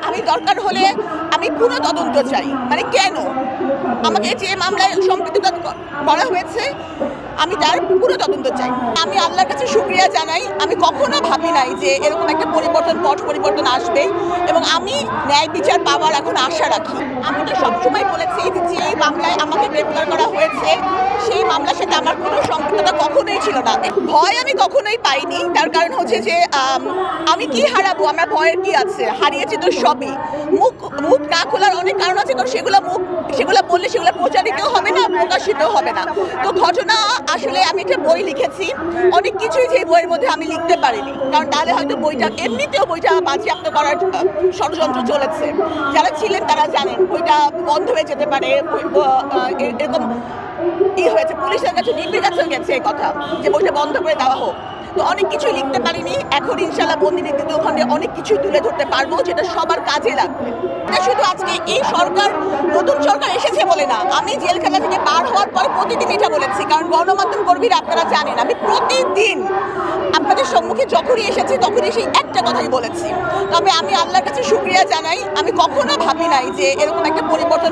আমি দরকার হলে আমি পুরো তদন্ত চাই। মানে কেন আমাকে যে মামলায় সম্পৃক্ত করা হয়েছে আমি তার পুরো তদন্ত চাই। আমি আল্লাহর কাছে শুকরিয়া জানাই, আমি কখনো ভাবি নাই যে এরকম একটা পট পরিবর্তন আসবে এবং আমি ন্যায় বিচার পাওয়ার এখন আশা রাখি। আমি তো সবসময় বলেছি যে এই মামলায় আমাকে গ্রেপ্তার করা হয়েছে সেই মামলার সাথে আমার কোনো সম্পৃক্ততা কখনোই ছিল না। ভয় আমি কখনোই পাইনি, তার কারণ হচ্ছে যে আমি কি হারাবো, আমার ভয়ের কি আছে, হারিয়েছি তো সবই। মুখ না খোলার অনেক কারণ আছে, কারণ সেগুলো বললে সেগুলো প্রচারিতও হবে না, প্রকাশিতও হবে না। তো ঘটনা আসলে আমি একটা বই লিখেছি, অনেক কিছুই যে বইয়ের মধ্যে আমি লিখতে পারিনি, কারণ তাহলে হয়তো এমনিতেও বইটা বাজেয়াপ্ত করার ষড়যন্ত্র চলেছে। যারা ছিলেন তারা জানেন বইটা বন্ধ হয়ে যেতে পারে, এরকম হয়েছে, পুলিশের কাছে ডিবির কাছেও গেছে এই কথা যে বইটা বন্ধ করে দেওয়া হোক। তো অনেক কিছুই লিখতে পারিনি, এখন ইনশাল্লাহ বন্দিনীর দ্বিতীয় খণ্ডে অনেক কিছুই তুলে ধরতে পারবো যেটা সবার কাজে লাগবে। এটা শুধু আজকে এই সরকার, নতুন সরকার এসেছে বলে না, আমি জেলখানা থেকে বার হওয়ার পরে প্রতিদিন এটা বলেছি, কারণ গণমাধ্যম কর্মীরা আপনারা জানেন আমি প্রতিদিন আপনাদের সম্মুখে যখনই এসেছি তখনই সেই একটা কথাই বলেছি। তবে আমি আল্লাহর কাছে শুকরিয়া জানাই, আমি কখনো ভাবি নাই যে এরকম একটা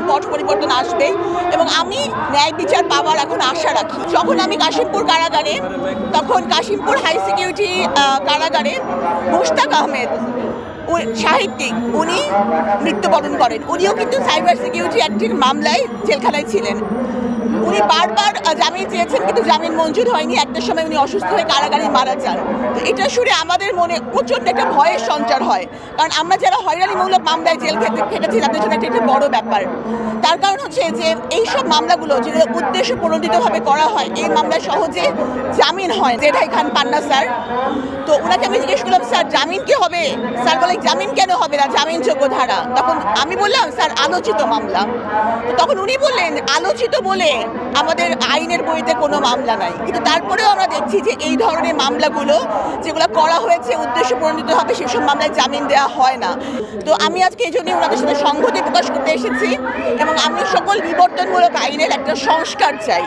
পট পরিবর্তন আসবে এবং আমি ন্যায় বিচার পাওয়ার এখন আশা রাখি। যখন আমি কাশিমপুর কারাগারে, তখন কাশিমপুর হাই সিকিউরিটি কারাগারে মুশতাক আহমেদ সাহিত্যিক উনি মৃত্যুবরণ করেন। উনিও কিন্তু সাইবার সিকিউরিটি অ্যাক্টের মামলায় জেলখানায় ছিলেন। উনি বারবার জামিন চেয়েছেন কিন্তু জামিন মঞ্জুর হয়নি, একটা সময় উনি অসুস্থ হয়ে কারাগারে মারা যান। তো এটা শুনে আমাদের মনে প্রচণ্ড একটা ভয়ের সঞ্চার হয়, কারণ আমরা যারা হয়রানিমূলক মামলায় জেল খেটেছি তাদের জন্য একটা বড় ব্যাপার। তার কারণ হচ্ছে যে এইসব মামলাগুলো যে উদ্দেশ্য প্রণোদিতভাবে করা হয়, এই মামলায় সহজে জামিন হয়। জেঠাই খান পান্না স্যার, তো ওনাকে আমি জিজ্ঞেস করলাম স্যার জামিন কি হবে? স্যার বলে জামিন কেন হবে না, জামিনযোগ্য ধারা। তখন আমি বললাম স্যার আলোচিত মামলা। তো তখন উনি বললেন আলোচিত বলে আমাদের আইনের বইতে কোনো মামলা নাই, কিন্তু তারপরেও আমরা দেখছি যে এই ধরনের মামলাগুলো যেগুলো করা হয়েছে উদ্দেশ্য প্রণোদিত হবে সেসব মামলায় জামিন দেওয়া হয় না। তো আমি আজকে এই জন্যই ওনাদের সাথে সংহতি প্রকাশ করতে এসেছি এবং আমি সকল বিবর্তনমূলক আইনের একটা সংস্কার চাই।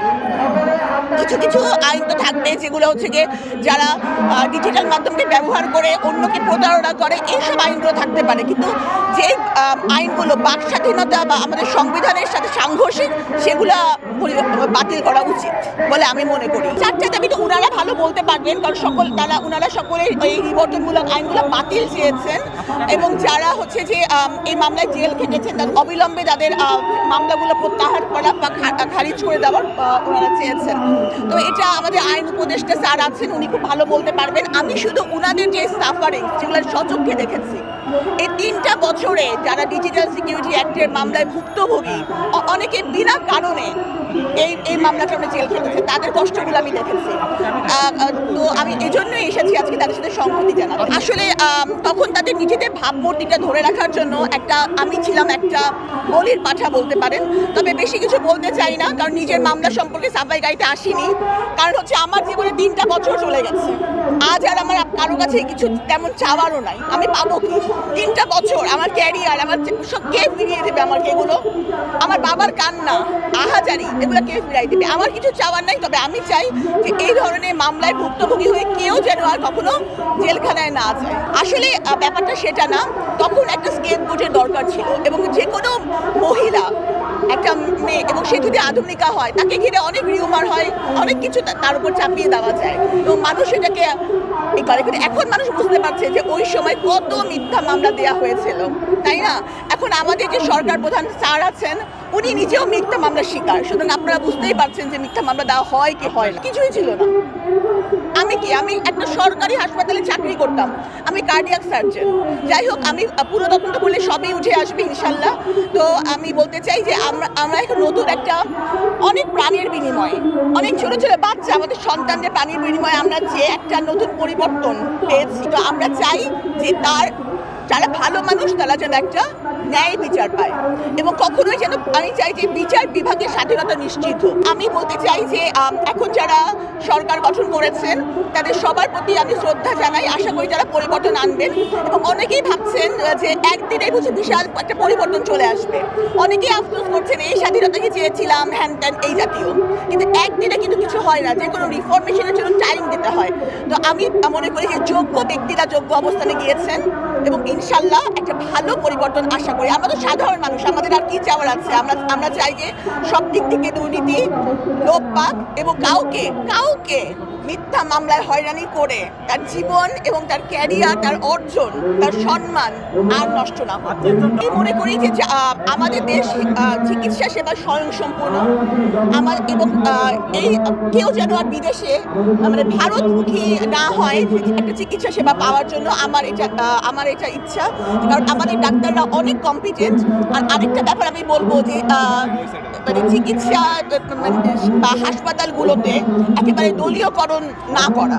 কিছু কিছু আইন তো থাকবে যেগুলো হচ্ছে গিয়ে যারা ডিজিটাল মাধ্যমকে ব্যবহার করে অন্যকে প্রতারণা করে, এইসব আইনগুলো থাকতে পারে, কিন্তু যে আইনগুলো বাক স্বাধীনতা বা আমাদের সংবিধানের সাথে সাংঘর্ষিক সেগুলা বাতিল করা উচিত বলে আমি মনে করি। চারটা দাবি তো ওনারা ভালো বলতে পারবেন, কারণ ওনারা সকলে এই বিবর্তনমূলক আইনগুলো বাতিল চেয়েছেন এবং যারা হচ্ছে যে এই মামলায় জেল খেটেছেন তাদের অবিলম্বে তাদের মামলাগুলো প্রত্যাহার করা বা খারিজ করে দেওয়ার ওনারা চেয়েছেন। তো এটা আমাদের আইন উপদেষ্টা স্যার আছেন, উনি খুব ভালো বলতে পারবেন। আমি শুধু ওনাদের যে সাফারিং যেগুলো সচক্ষে দেখেছি, এই 3টা বছরে যারা ডিজিটাল সিকিউরিটি অ্যাক্টের মামলায় ভুক্তভোগী, অনেকে বিনা কারণে এই মামলাটা আমরা জেল খেটেছে, তাদের কষ্টগুলো আমি দেখেছি। তো আমি এই জন্যই এসেছি আজকে তাদের সাথে সংহতি জানাতে। আসলে তখন তাদের নিজেদের ভাবমূর্তিটা ধরে রাখার জন্য আমি ছিলাম একটা বলির পাঠা বলতে পারেন। তবে বেশি কিছু বলতে চাই না, কারণ নিজের মামলা সম্পর্কে সাফাই গাইতে আসিনি। কারণ হচ্ছে আমার জীবনে 3টা বছর চলে গেছে, আজ আর আমার কারো কাছে কিছু তেমন চাওয়ারও নাই। আমি পাবো কি? 3টা বছর আমার ক্যারিয়ার, আমার সব কে ফিরিয়ে দেবে আমাকে? এগুলো আমার বাবার কান্না, আহাজারি, এগুলো কে ফিরাই দেবে? আমার কিছু চাওয়ার নাই। তবে আমি চাই যে এই ধরনের মামলায় ভুক্তভোগী হয়ে কেউ যেন আর কখনো জেলখানায় না যায়। আসলে ব্যাপারটা সেটা না, তখন একটা স্কেপগোটের দরকার ছিল এবং যে কোনো মহিলা, একটা মেয়ে, এবং সে যদি আধুনিকা হয় তাকে ঘিরে অনেক রিউমার হয়, অনেক কিছু তার উপর চাপিয়ে দেওয়া যায় এবং মানুষ এটাকে করে। কিন্তু এখন মানুষ বুঝতে পারছে যে ওই সময় কত মিথ্যা মামলা দেওয়া হয়েছিল, তাই না? এখন আমাদের যে সরকার প্রধান স্যার আছেন উনি নিজেও মিথ্যা মামলার শিকার, সুতরাং আপনারা বুঝতেই পারছেন যে মিথ্যা মামলা দেওয়া হয় কি হয় না। কিছুই ছিল না। আমি একটা সরকারি হাসপাতালে চাকরি করতাম, আমি কার্ডিয়াক সার্জন। যাই হোক, আমি পুরো তদন্ত করলে সবই উঠে আসবে ইনশাল্লাহ। তো আমি বলতে চাই যে আমরা এখন নতুন একটা অনেক প্রাণের বিনিময়ে, অনেক ছোট ছোট বাচ্চা, আমাদের সন্তানদের প্রাণের বিনিময়ে আমরা যে একটা নতুন পরিবর্তন পেয়েছি। তো আমরা চাই যে যারা ভালো মানুষ তারা যেন একটা ন্যায় বিচার পায় এবং কখনোই যেন, আমি চাই যে বিচার বিভাগের স্বাধীনতা নিশ্চিত হোক। আমি বলতে চাই যে এখন যারা সরকার গঠন করেছেন তাদের সবার প্রতি আমি শ্রদ্ধা জানাই, আশা করি যারা পরিবর্তন আনবেন। এবং অনেকেই ভাবছেন যে একদিনে বুঝে বিশাল একটা পরিবর্তন চলে আসবে, অনেকেই আফসোস করছেন এই স্বাধীনতাকে চেয়েছিলাম হ্যান ত্যান এই জাতীয়, কিন্তু একদিনে কিন্তু কিছু হয় না, যে কোনো রিফরমেশনের জন্য টাইম দিতে হয়। তো আমি মনে করি যে যোগ্য ব্যক্তিরা যোগ্য অবস্থানে গিয়েছেন এবং ইনশাল্লাহ একটা ভালো পরিবর্তন আশা করি। আমরা তো সাধারণ মানুষ, আমাদের আর কি চাওয়ার আছে? আমরা চাই যে সব দিক থেকে দুর্নীতি লোপ পাক এবং কাউকে মিথ্যা মামলায় হয়রানি করে তার জীবন এবং তার ক্যারিয়ার, তার অর্জন, তার সম্মান আর নষ্ট না হয়। আমি মনে করি যে আমাদের দেশ চিকিৎসা সেবা স্বয়ংসম্পূর্ণ এবং এই কেউ যেন আর বিদেশে মানে ভারতমুখী না হয় একটা চিকিৎসা সেবা পাওয়ার জন্য। আমার এটা ইচ্ছা, কারণ আমাদের ডাক্তাররা অনেক কম্পিটেন্ট। আর আরেকটা ব্যাপার আমি বলবো যে মানে চিকিৎসা বা হাসপাতালগুলোতে একেবারে দলীয়করণ না করা।